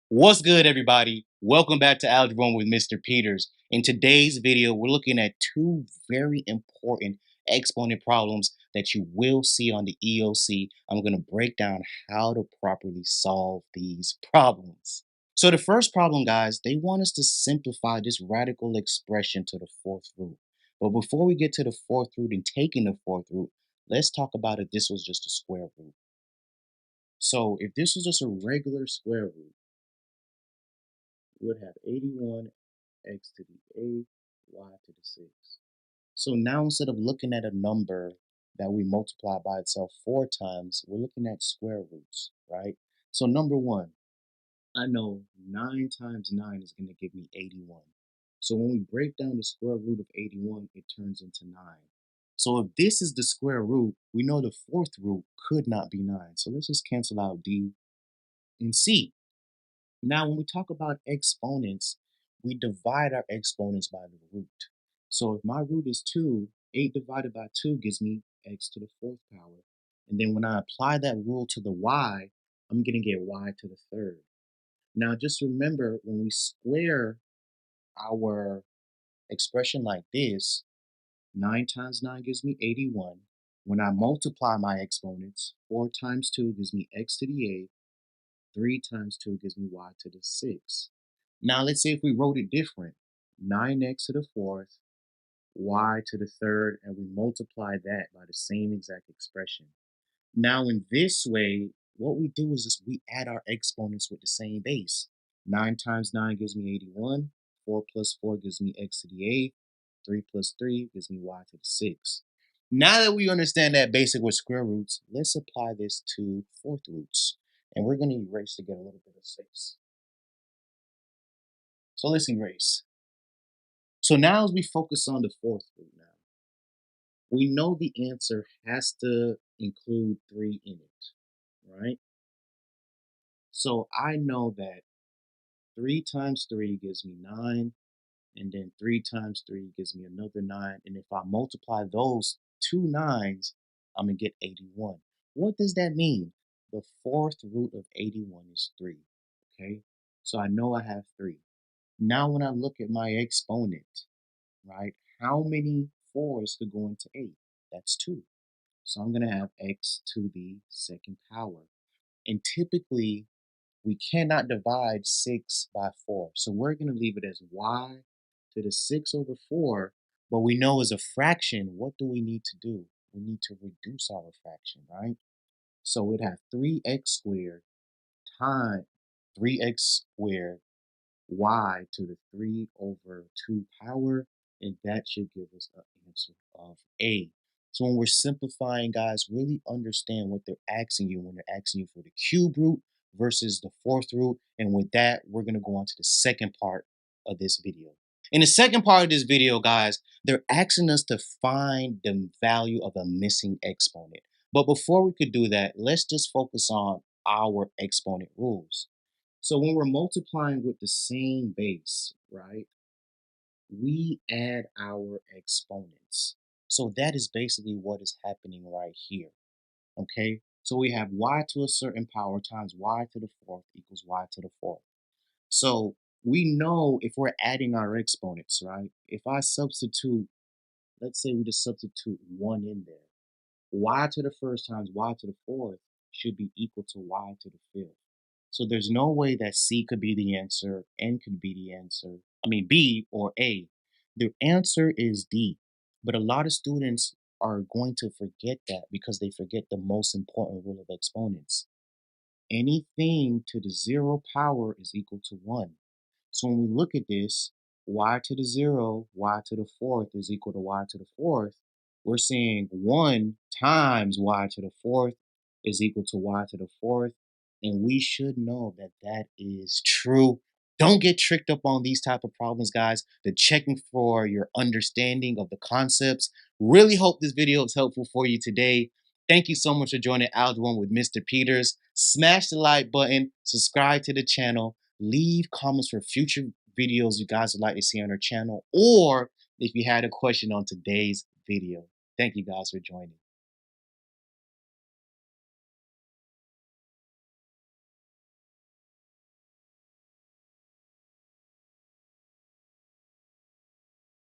What's good, everybody? Welcome back to Algebra with Mr. Peters. In today's video, we're looking at two very important exponent problems that you will see on the EOC. I'm going to break down how to properly solve these problems. So the first problem, guys, they want us to simplify this radical expression to the fourth root. But before we get to the fourth root and taking the fourth root, let's talk about if this was just a square root. So if this was just a regular square root, we would have 81 x to the 8, y to the 6. So now instead of looking at a number that we multiply by itself 4 times, we're looking at square roots, right? So number one, I know 9 times 9 is going to give me 81. So when we break down the square root of 81, it turns into 9. So if this is the square root, we know the fourth root could not be 9. So let's just cancel out D and C. Now, when we talk about exponents, we divide our exponents by the root. So if my root is 2, 8 divided by 2 gives me x to the fourth power. And then when I apply that rule to the y, I'm going to get y to the third. Now, just remember, when we square our expression like this, 9 times 9 gives me 81. When I multiply my exponents, 4 times 2 gives me x to the 8. 3 times 2 gives me y to the 6. Now let's say if we wrote it different, 9x to the fourth, y to the third, and we multiply that by the same exact expression. Now in this way, what we do is just we add our exponents with the same base. 9 times 9 gives me 81, 4 plus 4 gives me x to the 8, 3 plus 3 gives me y to the 6. Now that we understand that basic with square roots, let's apply this to fourth roots. And we're going to erase to get a little bit of space. So let's erase. So now as we focus on the fourth root now, we know the answer has to include 3 in it, right? So I know that 3 times 3 gives me 9, and then 3 times 3 gives me another 9. And if I multiply those two 9s, I'm going to get 81. What does that mean? The fourth root of 81 is 3, okay? So I know I have 3. Now when I look at my exponent, right, how many 4s could go into 8? That's 2. So I'm going to have x to the second power. And typically, we cannot divide 6 by 4. So we're going to leave it as y to the 6 over 4. But we know as a fraction, what do we need to do? We need to reduce our fraction, right? So we'd have 3x squared times 3x squared y to the 3 over 2 power, and that should give us an answer of A. So when we're simplifying, guys, really understand what they're asking you when they're asking you for the cube root versus the fourth root. And with that, we're going to go on to the second part of this video. In the second part of this video, guys, they're asking us to find the value of a missing exponent. But before we could do that, let's just focus on our exponent rules. So when we're multiplying with the same base, right, we add our exponents. So that is basically what is happening right here, okay? So we have y to a certain power times y to the fourth equals y to the fourth. So we know if we're adding our exponents, right, if I substitute, let's say we just substitute 1 in there, y to the first times y to the fourth should be equal to y to the fifth. So there's no way that C could be the answer, N could be the answer, B or A. The answer is D. But a lot of students are going to forget that because they forget the most important rule of exponents. Anything to the 0 power is equal to 1. So when we look at this, y to the 0, y to the fourth is equal to y to the fourth. We're saying 1 times y to the fourth is equal to y to the fourth. And we should know that that is true. Don't get tricked up on these type of problems, guys. They're checking for your understanding of the concepts. Really hope this video is helpful for you today. Thank you so much for joining Algebra with Mr. Peters. Smash the like button, subscribe to the channel, leave comments for future videos you guys would like to see on our channel, or if you had a question on today's video. Thank you guys for joining.